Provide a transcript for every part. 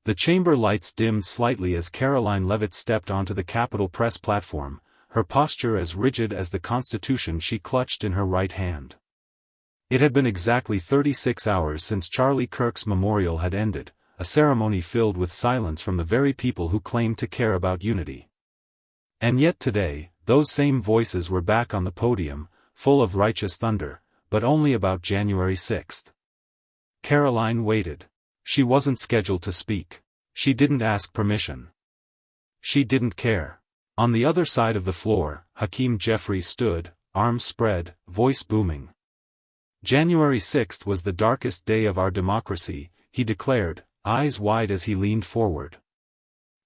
The chamber lights dimmed slightly as Karoline Leavitt stepped onto the Capitol Press platform, her posture as rigid as the Constitution she clutched in her right hand. It had been exactly 36 hours since Charlie Kirk's memorial had ended, a ceremony filled with silence from the very people who claimed to care about unity. And yet today, those same voices were back on the podium, full of righteous thunder, but only about January 6th. Karoline waited. She wasn't scheduled to speak. She didn't ask permission. She didn't care. On the other side of the floor, Hakeem Jeffries stood, arms spread, voice booming. January 6th was the darkest day of our democracy, he declared, eyes wide as he leaned forward.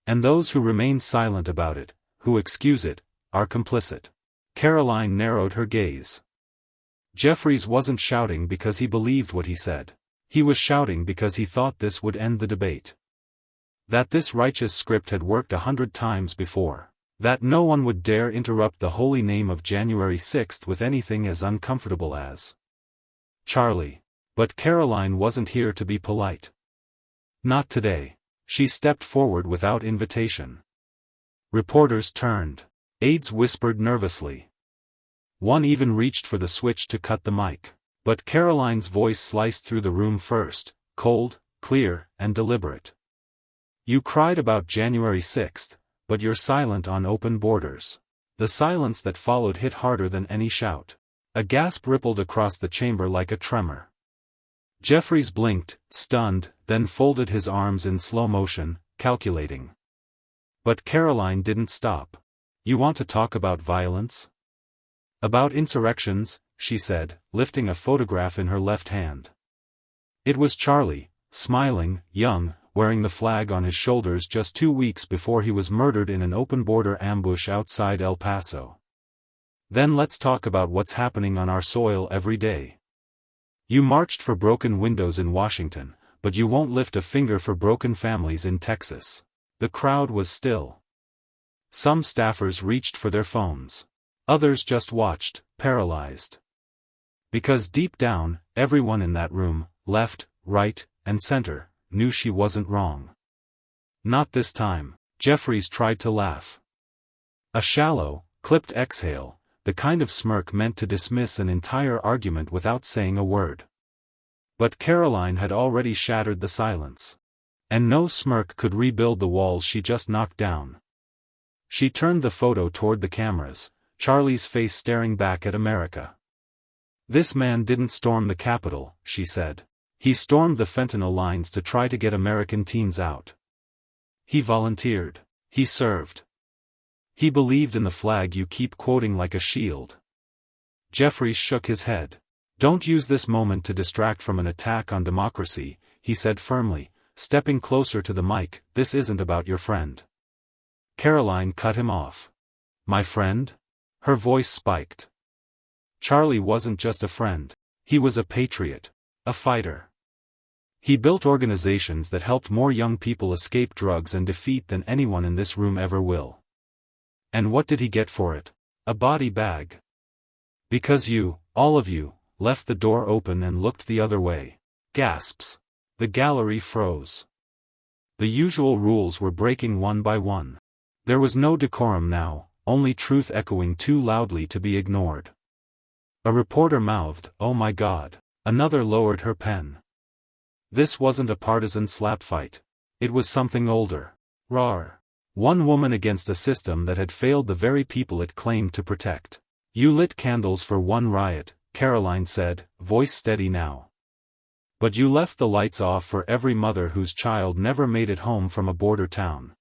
And those who remain silent about it, who excuse it, are complicit. Karoline narrowed her gaze. Jeffries wasn't shouting because he believed what he said. He was shouting because he thought this would end the debate. That this righteous script had worked 100 times before. That no one would dare interrupt the holy name of January 6th with anything as uncomfortable as Charlie. But Karoline wasn't here to be polite. Not today. She stepped forward without invitation. Reporters turned. Aides whispered nervously. One even reached for the switch to cut the mic. But Karoline's voice sliced through the room first, cold, clear, and deliberate. You cried about January 6th, but you're silent on open borders. The silence that followed hit harder than any shout. A gasp rippled across the chamber like a tremor. Jeffries blinked, stunned, then folded his arms in slow motion, calculating. But Karoline didn't stop. You want to talk about violence? About insurrections, she said, lifting a photograph in her left hand. It was Charlie, smiling, young, wearing the flag on his shoulders just 2 weeks before he was murdered in an open-border ambush outside El Paso. Then let's talk about what's happening on our soil every day. You marched for broken windows in Washington, but you won't lift a finger for broken families in Texas. The crowd was still. Some staffers reached for their phones. Others just watched, paralyzed. Because deep down, everyone in that room, left, right, and center, knew she wasn't wrong. Not this time. Jeffries tried to laugh. A shallow, clipped exhale, the kind of smirk meant to dismiss an entire argument without saying a word. But Karoline had already shattered the silence. And no smirk could rebuild the walls she just knocked down. She turned the photo toward the cameras, Charlie's face staring back at America. This man didn't storm the Capitol, she said. He stormed the fentanyl lines to try to get American teens out. He volunteered. He served. He believed in the flag you keep quoting like a shield. Jeffries shook his head. Don't use this moment to distract from an attack on democracy, he said firmly, stepping closer to the mic. This isn't about your friend. Karoline cut him off. My friend? Her voice spiked. Charlie wasn't just a friend. He was a patriot. A fighter. He built organizations that helped more young people escape drugs and defeat than anyone in this room ever will. And what did he get for it? A body bag. Because you, all of you, left the door open and looked the other way. Gasps. The gallery froze. The usual rules were breaking one by one. There was no decorum now, only truth echoing too loudly to be ignored. A reporter mouthed, "Oh my God." Another lowered her pen. This wasn't a partisan slap fight. It was something older. Rawr. One woman against a system that had failed the very people it claimed to protect. You lit candles for one riot, Karoline said, voice steady now. But you left the lights off for every mother whose child never made it home from a border town.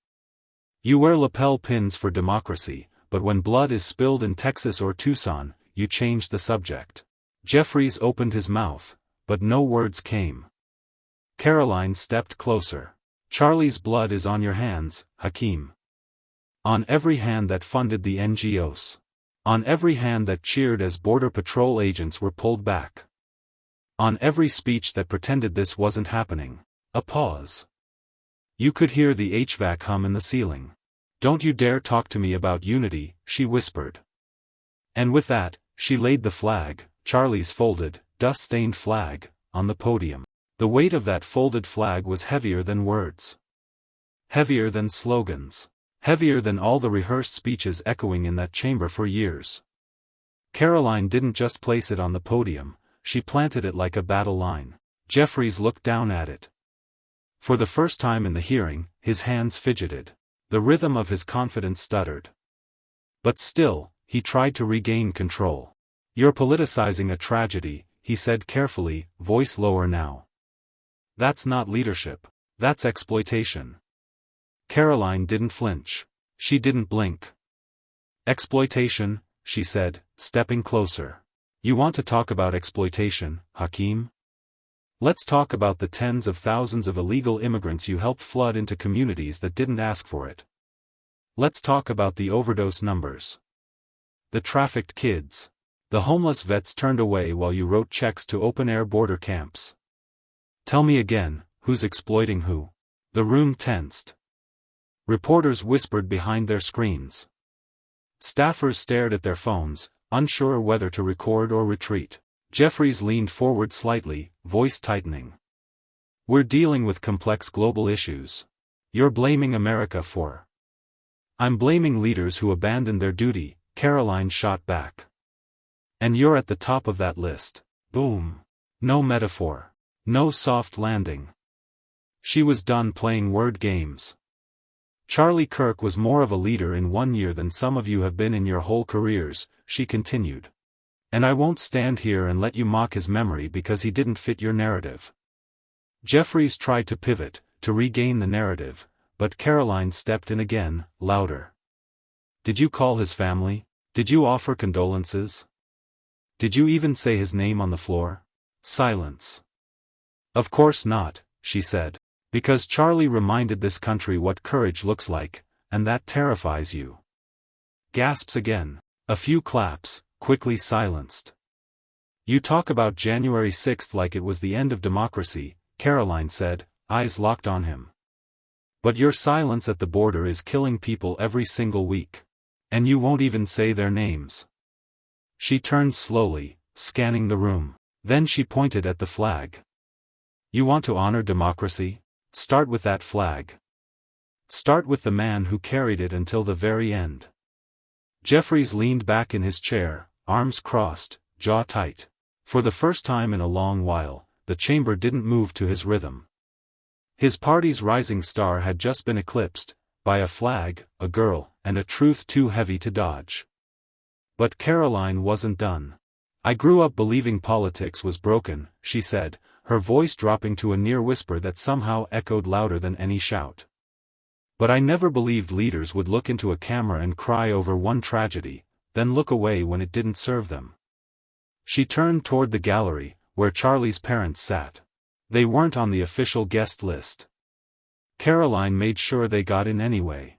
You wear lapel pins for democracy, but when blood is spilled in Texas or Tucson, you change the subject. Jeffries opened his mouth, but no words came. Karoline stepped closer. Charlie's blood is on your hands, Hakeem. On every hand that funded the NGOs. On every hand that cheered as Border Patrol agents were pulled back. On every speech that pretended this wasn't happening. A pause. You could hear the HVAC hum in the ceiling. Don't you dare talk to me about unity, she whispered. And with that, she laid the flag, Charlie's folded, dust-stained flag, on the podium. The weight of that folded flag was heavier than words. Heavier than slogans. Heavier than all the rehearsed speeches echoing in that chamber for years. Karoline didn't just place it on the podium, she planted it like a battle line. Jeffries looked down at it. For the first time in the hearing, his hands fidgeted. The rhythm of his confidence stuttered. But still, he tried to regain control. "You're politicizing a tragedy," he said carefully, voice lower now. "That's not leadership. That's exploitation." Karoline didn't flinch. She didn't blink. "Exploitation," she said, stepping closer. "You want to talk about exploitation, Hakeem? Let's talk about the tens of thousands of illegal immigrants you helped flood into communities that didn't ask for it. Let's talk about the overdose numbers. The trafficked kids. The homeless vets turned away while you wrote checks to open-air border camps. Tell me again, who's exploiting who?" The room tensed. Reporters whispered behind their screens. Staffers stared at their phones, unsure whether to record or retreat. Jeffries leaned forward slightly, voice tightening. "We're dealing with complex global issues. You're blaming America for..." "I'm blaming leaders who abandoned their duty," Karoline shot back. "And you're at the top of that list." Boom. No metaphor. No soft landing. She was done playing word games. "Charlie Kirk was more of a leader in 1 year than some of you have been in your whole careers," she continued. "And I won't stand here and let you mock his memory because he didn't fit your narrative." Jeffries tried to pivot, to regain the narrative, but Karoline stepped in again, louder. "Did you call his family? Did you offer condolences? Did you even say his name on the floor?" Silence. "Of course not," she said. "Because Charlie reminded this country what courage looks like, and that terrifies you." Gasps again. A few claps, quickly silenced. "You talk about January 6th like it was the end of democracy," Karoline said, eyes locked on him. "But your silence at the border is killing people every single week. And you won't even say their names." She turned slowly, scanning the room. Then she pointed at the flag. "You want to honor democracy? Start with that flag. Start with the man who carried it until the very end." Jeffries leaned back in his chair, arms crossed, jaw tight. For the first time in a long while, the chamber didn't move to his rhythm. His party's rising star had just been eclipsed, by a flag, a girl, and a truth too heavy to dodge. But Karoline wasn't done. "I grew up believing politics was broken," she said, her voice dropping to a near whisper that somehow echoed louder than any shout. "But I never believed leaders would look into a camera and cry over one tragedy, then look away when it didn't serve them." She turned toward the gallery, where Charlie's parents sat. They weren't on the official guest list. Karoline made sure they got in anyway.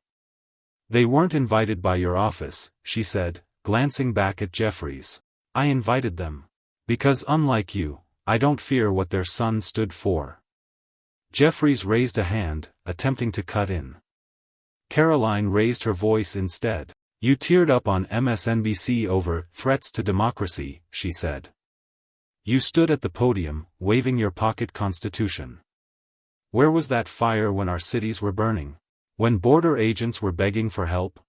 "They weren't invited by your office," she said, glancing back at Jeffries. "I invited them. Because unlike you, I don't fear what their son stood for." Jeffries raised a hand, attempting to cut in. Karoline raised her voice instead. "You teared up on MSNBC over threats to democracy," she said. "You stood at the podium, waving your pocket constitution. Where was that fire when our cities were burning? When border agents were begging for help?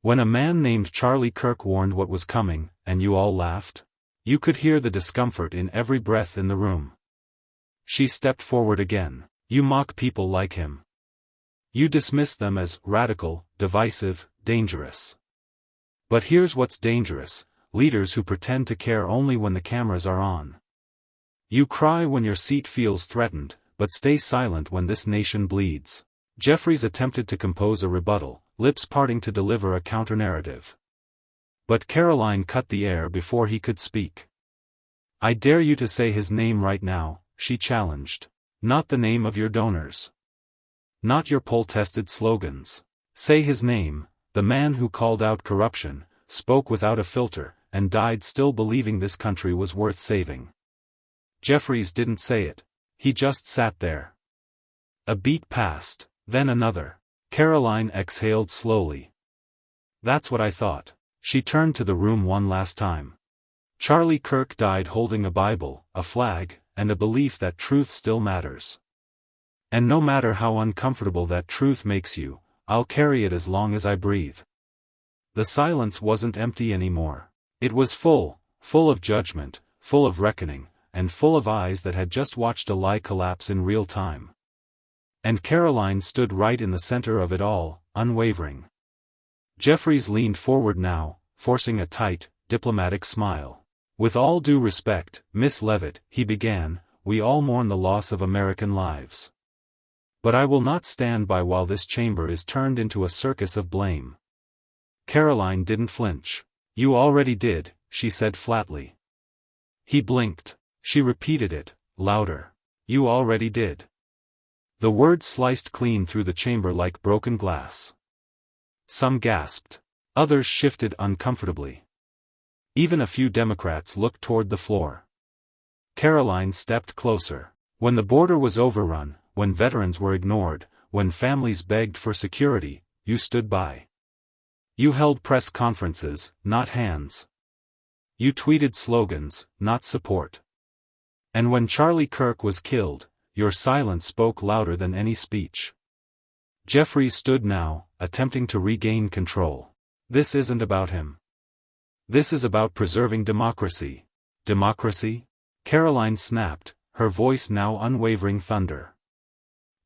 When a man named Charlie Kirk warned what was coming, and you all laughed? You could hear the discomfort in every breath in the room." She stepped forward again. "You mock people like him. You dismiss them as radical, divisive, dangerous. But here's what's dangerous: leaders who pretend to care only when the cameras are on. You cry when your seat feels threatened, but stay silent when this nation bleeds." Jeffries attempted to compose a rebuttal, lips parting to deliver a counter-narrative. But Karoline cut the air before he could speak. "I dare you to say his name right now," she challenged. "Not the name of your donors. Not your poll-tested slogans. Say his name, the man who called out corruption, spoke without a filter, and died still believing this country was worth saving." Jeffries didn't say it. He just sat there. A beat passed, then another. Karoline exhaled slowly. "That's what I thought." She turned to the room one last time. "Charlie Kirk died holding a Bible, a flag, and a belief that truth still matters. And no matter how uncomfortable that truth makes you, I'll carry it as long as I breathe. The silence wasn't empty anymore. It was full of judgment, full of reckoning, and full of eyes that had just watched a lie collapse in real time. And Karoline stood right in the center of it all, unwavering. Jeffries leaned forward now, forcing a tight, diplomatic smile. "With all due respect, Miss Leavitt," he began, "we all mourn the loss of American lives. But I will not stand by while this chamber is turned into a circus of blame." Karoline didn't flinch. "You already did," she said flatly. He blinked. She repeated it, louder. "You already did." The words sliced clean through the chamber like broken glass. Some gasped. Others shifted uncomfortably. Even a few Democrats looked toward the floor. Karoline stepped closer. "When the border was overrun, when veterans were ignored, when families begged for security, you stood by. You held press conferences, not hands. You tweeted slogans, not support. And when Charlie Kirk was killed, your silence spoke louder than any speech." Jeffries stood now, attempting to regain control. "This isn't about him. This is about preserving democracy." "Democracy?" Karoline snapped, her voice now unwavering thunder.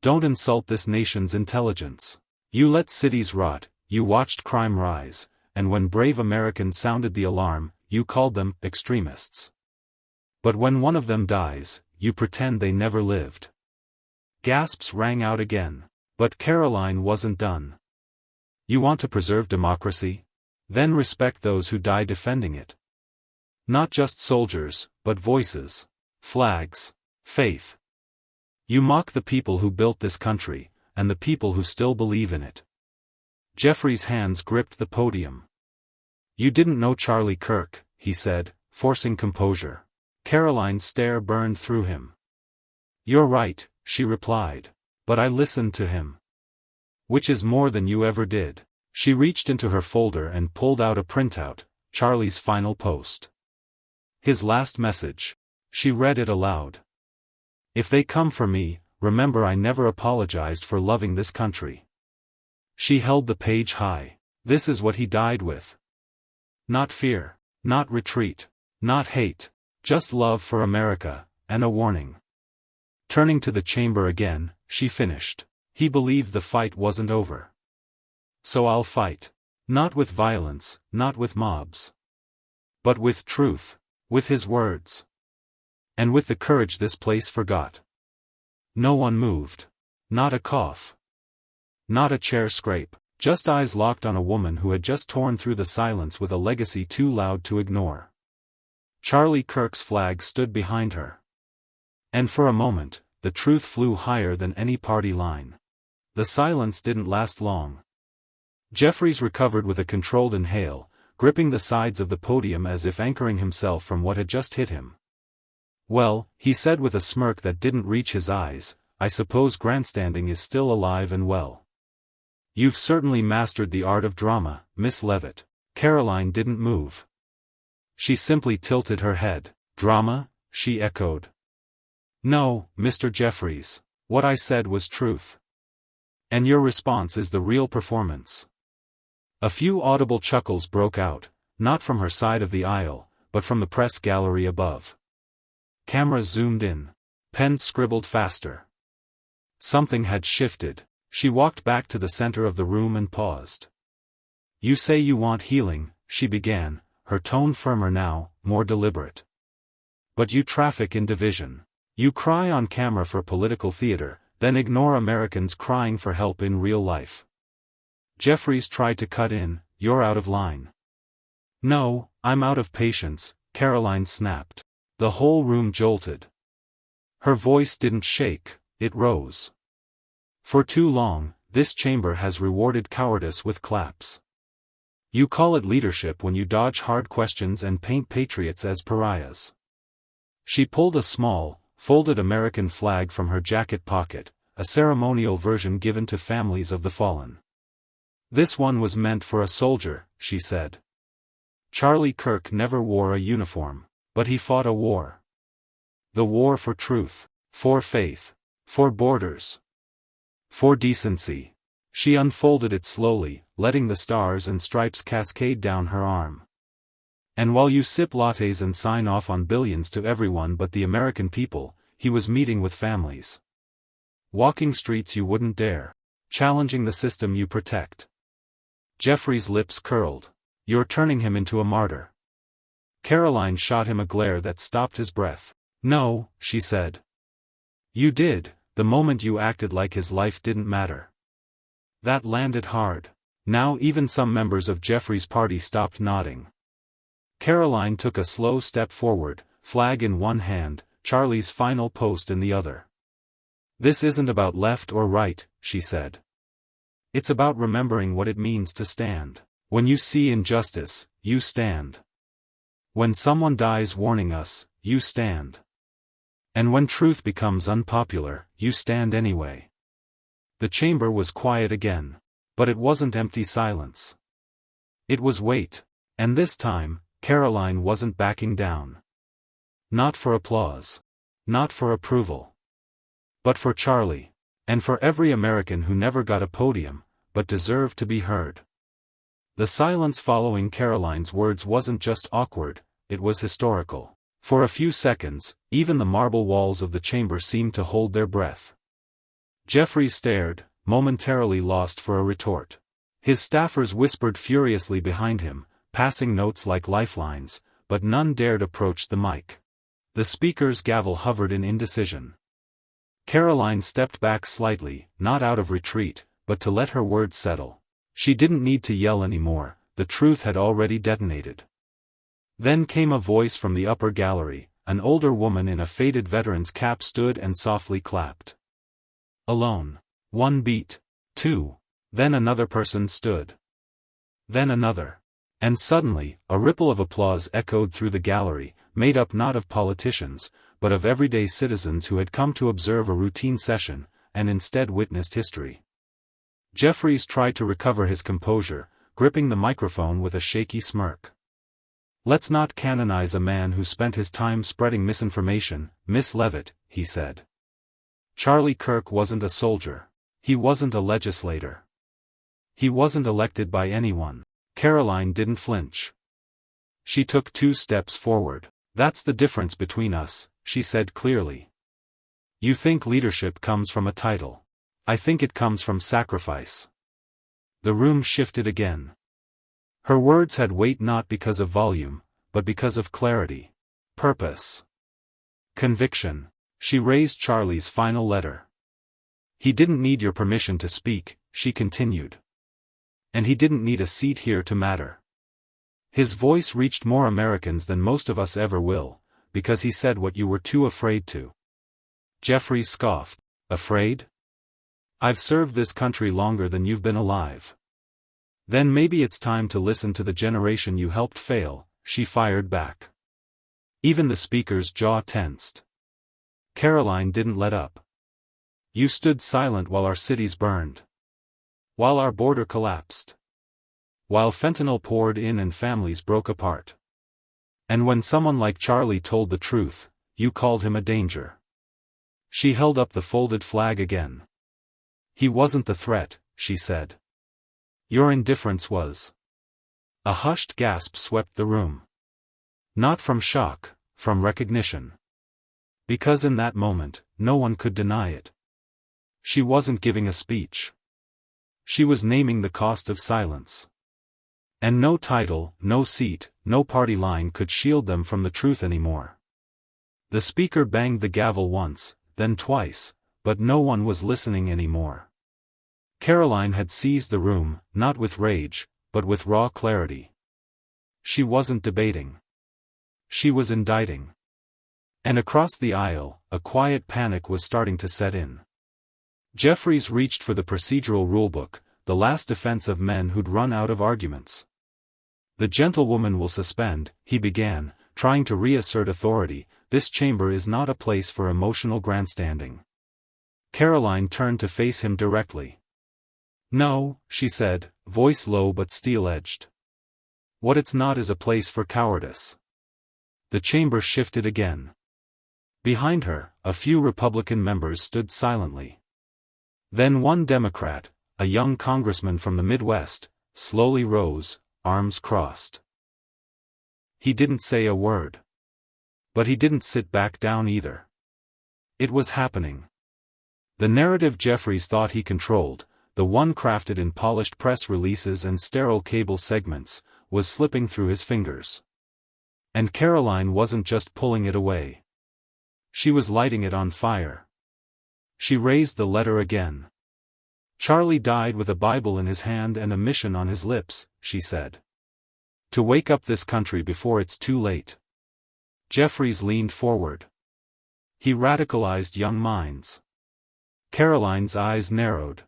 "Don't insult this nation's intelligence. You let cities rot, you watched crime rise, and when brave Americans sounded the alarm, you called them extremists. But when one of them dies, you pretend they never lived." Gasps rang out again. But Karoline wasn't done. "You want to preserve democracy? Then respect those who die defending it. Not just soldiers, but voices, flags, faith. You mock the people who built this country, and the people who still believe in it." Jeffries' hands gripped the podium. "You didn't know Charlie Kirk," he said, forcing composure. Karoline's stare burned through him. "You're right," she replied. "But I listened to him. Which is more than you ever did." She reached into her folder and pulled out a printout, Charlie's final post. His last message. She read it aloud. "If they come for me, remember I never apologized for loving this country." She held the page high. This is what he died with. Not fear, not retreat, not hate, just love for America, and a warning. Turning to the chamber again, she finished. "He believed the fight wasn't over. So I'll fight. Not with violence, not with mobs. But with truth, with his words. And with the courage this place forgot." No one moved. Not a cough. Not a chair scrape. Just eyes locked on a woman who had just torn through the silence with a legacy too loud to ignore. Charlie Kirk's flag stood behind her. And for a moment, the truth flew higher than any party line. The silence didn't last long. Jeffries recovered with a controlled inhale, gripping the sides of the podium as if anchoring himself from what had just hit him. "Well," he said with a smirk that didn't reach his eyes, "I suppose grandstanding is still alive and well. You've certainly mastered the art of drama, Miss Leavitt." Karoline didn't move. She simply tilted her head. "Drama?" she echoed. "No, Mr. Jeffries. What I said was truth. And your response is the real performance." A few audible chuckles broke out, not from her side of the aisle, but from the press gallery above. Cameras zoomed in. Pens scribbled faster. Something had shifted. She walked back to the center of the room and paused. "You say you want healing," she began, her tone firmer now, more deliberate. "But you traffic in division. You cry on camera for political theater, then ignore Americans crying for help in real life." Jeffries tried to cut in. "You're out of line." "No, I'm out of patience," Karoline snapped. The whole room jolted. Her voice didn't shake, it rose. "For too long, this chamber has rewarded cowardice with claps. You call it leadership when you dodge hard questions and paint patriots as pariahs." She pulled a small, folded American flag from her jacket pocket, a ceremonial version given to families of the fallen. "This one was meant for a soldier," she said. "Charlie Kirk never wore a uniform, but he fought a war. The war for truth, for faith, for borders, For decency. She unfolded it slowly, letting the stars and stripes cascade down her arm. And while you sip lattes and sign off on billions to everyone but the American people, he was meeting with families. Walking streets you wouldn't dare. Challenging the system you protect. Jeffries' lips curled. You're turning him into a martyr. Karoline shot him a glare that stopped his breath. No, she said. You did, the moment you acted like his life didn't matter. That landed hard. Now even some members of Jeffries' party stopped nodding. Karoline took a slow step forward, flag in one hand, Charlie's final post in the other. This isn't about left or right, she said. It's about remembering what it means to stand. When you see injustice, you stand. When someone dies warning us, you stand. And when truth becomes unpopular, you stand anyway. The chamber was quiet again. But it wasn't empty silence. It was weight. And this time, Karoline wasn't backing down. Not for applause. Not for approval. But for Charlie. And for every American who never got a podium, but deserved to be heard. The silence following Karoline's words wasn't just awkward, it was historical. For a few seconds, even the marble walls of the chamber seemed to hold their breath. Jeffries stared, momentarily lost for a retort. His staffers whispered furiously behind him, passing notes like lifelines, but none dared approach the mic. The speaker's gavel hovered in indecision. Karoline stepped back slightly, not out of retreat, but to let her words settle. She didn't need to yell anymore, the truth had already detonated. Then came a voice from the upper gallery, an older woman in a faded veteran's cap stood and softly clapped. Alone. One beat. Two. Then another person stood. Then another. And suddenly, a ripple of applause echoed through the gallery, made up not of politicians, but of everyday citizens who had come to observe a routine session, and instead witnessed history. Jeffries tried to recover his composure, gripping the microphone with a shaky smirk. Let's not canonize a man who spent his time spreading misinformation, Miss Leavitt, he said. Charlie Kirk wasn't a soldier. He wasn't a legislator. He wasn't elected by anyone. Karoline didn't flinch. She took 2 steps forward. That's the difference between us, she said clearly. You think leadership comes from a title. I think it comes from sacrifice. The room shifted again. Her words had weight not because of volume, but because of clarity. Purpose. Conviction. She raised Charlie's final letter. He didn't need your permission to speak, she continued. And he didn't need a seat here to matter. His voice reached more Americans than most of us ever will, because he said what you were too afraid to. Jeffries scoffed. Afraid? I've served this country longer than you've been alive. Then maybe it's time to listen to the generation you helped fail, she fired back. Even the speaker's jaw tensed. Karoline didn't let up. You stood silent while our cities burned. While our border collapsed. While fentanyl poured in and families broke apart. And when someone like Charlie told the truth, you called him a danger. She held up the folded flag again. He wasn't the threat, she said. Your indifference was. A hushed gasp swept the room. Not from shock, from recognition. Because in that moment, no one could deny it. She wasn't giving a speech. She was naming the cost of silence. And no title, no seat, no party line could shield them from the truth anymore. The speaker banged the gavel once, then twice, but no one was listening anymore. Karoline had seized the room, not with rage, but with raw clarity. She wasn't debating. She was indicting. And across the aisle, a quiet panic was starting to set in. Jeffries reached for the procedural rulebook, the last defense of men who'd run out of arguments. The gentlewoman will suspend, he began, trying to reassert authority. This chamber is not a place for emotional grandstanding. Karoline turned to face him directly. No, she said, voice low but steel-edged. What it's not is a place for cowardice. The chamber shifted again. Behind her, a few Republican members stood silently. Then one Democrat, a young congressman from the Midwest, slowly rose, arms crossed. He didn't say a word. But he didn't sit back down either. It was happening. The narrative Jeffries thought he controlled, the one crafted in polished press releases and sterile cable segments, was slipping through his fingers. And Karoline wasn't just pulling it away. She was lighting it on fire. She raised the letter again. "Charlie died with a Bible in his hand and a mission on his lips," she said. "To wake up this country before it's too late." Jeffries leaned forward. He radicalized young minds. Karoline's eyes narrowed.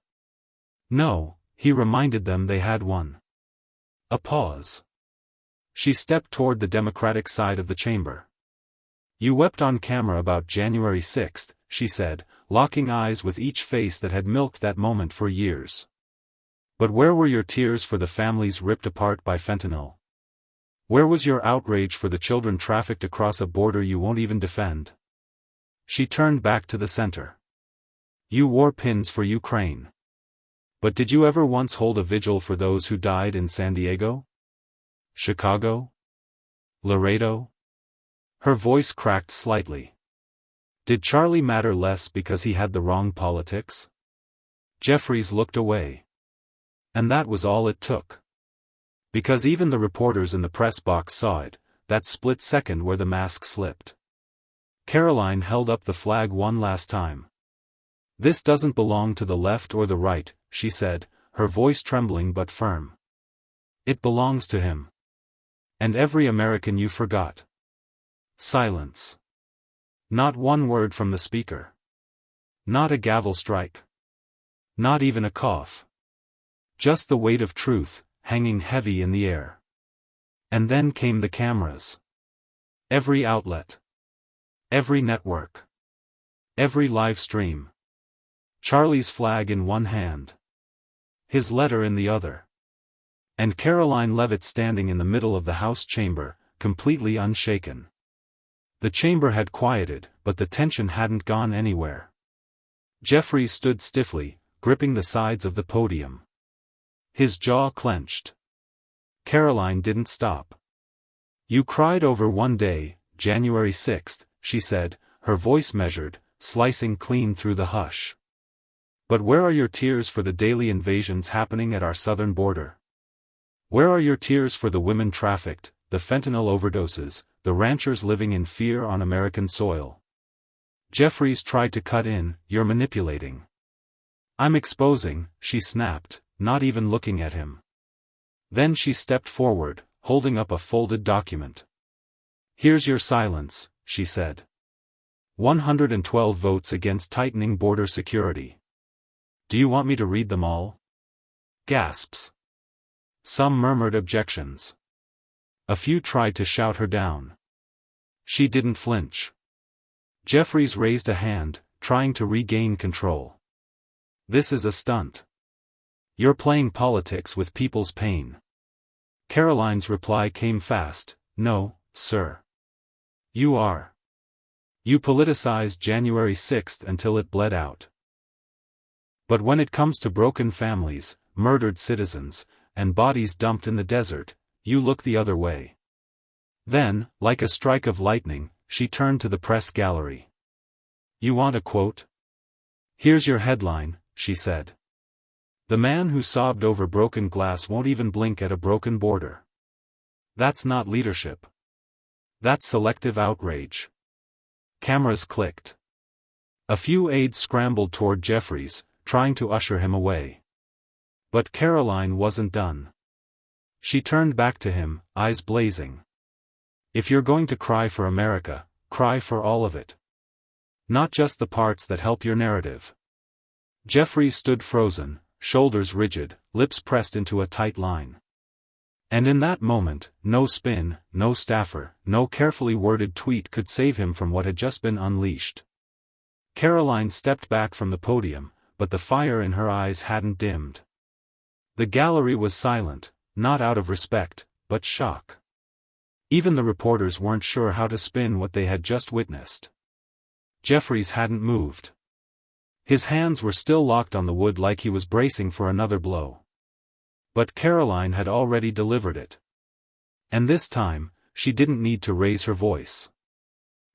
No, he reminded them they had one. A pause. She stepped toward the Democratic side of the chamber. "You wept on camera about January 6th, she said, locking eyes with each face that had milked that moment for years. But where were your tears for the families ripped apart by fentanyl? Where was your outrage for the children trafficked across a border you won't even defend?" She turned back to the center. "You wore pins for Ukraine. But did you ever once hold a vigil for those who died in San Diego? Chicago? Laredo?" Her voice cracked slightly. "Did Charlie matter less because he had the wrong politics?" Jeffries looked away. And that was all it took. Because even the reporters in the press box saw it, that split second where the mask slipped. Karoline held up the flag one last time. "This doesn't belong to the left or the right," she said, her voice trembling but firm. "It belongs to him. And every American you forgot." Silence. Not one word from the speaker. Not a gavel strike. Not even a cough. Just the weight of truth, hanging heavy in the air. And then came the cameras. Every outlet. Every network. Every live stream. Charlie's flag in one hand. His letter in the other. And Karoline Leavitt standing in the middle of the House chamber, completely unshaken. The chamber had quieted, but the tension hadn't gone anywhere. Jeffries stood stiffly, gripping the sides of the podium. His jaw clenched. Karoline didn't stop. "You cried over one day, January 6th, she said, her voice measured, slicing clean through the hush. But where are your tears for the daily invasions happening at our southern border? Where are your tears for the women trafficked, the fentanyl overdoses, the ranchers living in fear on American soil?" Jeffries tried to cut in. "You're manipulating." "I'm exposing," she snapped, not even looking at him. Then she stepped forward, holding up a folded document. "Here's your silence," she said. 112 votes against tightening border security. "Do you want me to read them all?" Gasps. Some murmured objections. A few tried to shout her down. She didn't flinch. Jeffries raised a hand, trying to regain control. "This is a stunt. You're playing politics with people's pain." Karoline's reply came fast. "No, sir. You are. You politicized January 6th until it bled out. But when it comes to broken families, murdered citizens, and bodies dumped in the desert, you look the other way." Then, like a strike of lightning, she turned to the press gallery. "You want a quote? Here's your headline," she said. "The man who sobbed over broken glass won't even blink at a broken border. That's not leadership. That's selective outrage." Cameras clicked. A few aides scrambled toward Jeffries, trying to usher him away. But Karoline wasn't done. She turned back to him, eyes blazing. "If you're going to cry for America, cry for all of it. Not just the parts that help your narrative." Jeffries stood frozen, shoulders rigid, lips pressed into a tight line. And in that moment, no spin, no staffer, no carefully worded tweet could save him from what had just been unleashed. Karoline stepped back from the podium, but the fire in her eyes hadn't dimmed. The gallery was silent, not out of respect, but shock. Even the reporters weren't sure how to spin what they had just witnessed. Jeffries hadn't moved. His hands were still locked on the wood like he was bracing for another blow. But Karoline had already delivered it. And this time, she didn't need to raise her voice.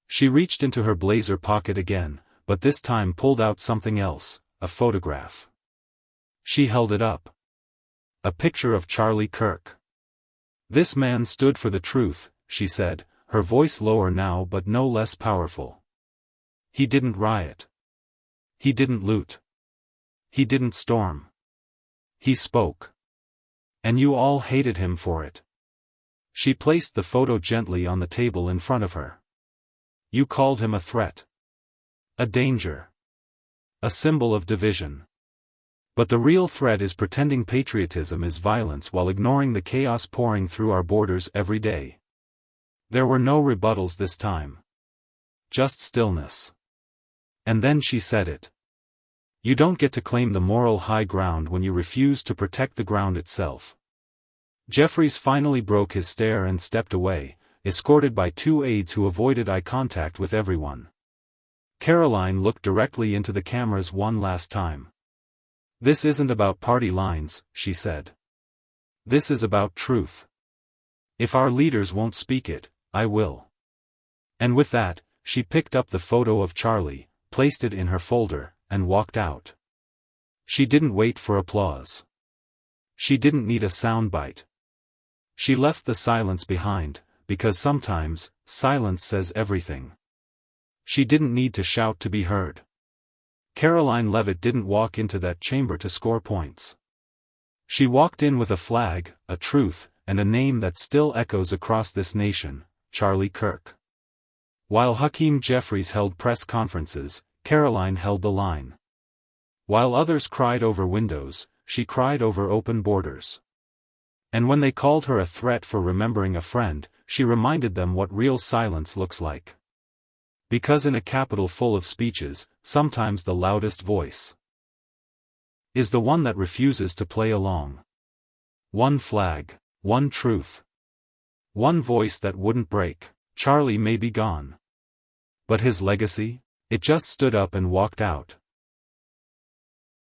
She reached into her blazer pocket again, but this time pulled out something else, a photograph. She held it up. A picture of Charlie Kirk. "This man stood for the truth," she said, her voice lower now but no less powerful. "He didn't riot. He didn't loot. He didn't storm. He spoke. And you all hated him for it." She placed the photo gently on the table in front of her. "You called him a threat. A danger. A symbol of division. But the real threat is pretending patriotism is violence while ignoring the chaos pouring through our borders every day." There were no rebuttals this time. Just stillness. And then she said it. "You don't get to claim the moral high ground when you refuse to protect the ground itself." Jeffries finally broke his stare and stepped away, escorted by 2 aides who avoided eye contact with everyone. Karoline looked directly into the cameras one last time. "This isn't about party lines," she said. "This is about truth. If our leaders won't speak it, I will." And with that, she picked up the photo of Charlie, placed it in her folder, and walked out. She didn't wait for applause. She didn't need a soundbite. She left the silence behind, because sometimes, silence says everything. She didn't need to shout to be heard. Karoline Leavitt didn't walk into that chamber to score points. She walked in with a flag, a truth, and a name that still echoes across this nation: Charlie Kirk. While Hakeem Jeffries held press conferences, Karoline held the line. While others cried over windows, she cried over open borders. And when they called her a threat for remembering a friend, she reminded them what real silence looks like. Because in a capital full of speeches, sometimes the loudest voice is the one that refuses to play along. One flag, one truth. One voice that wouldn't break. Charlie may be gone. But his legacy? It just stood up and walked out.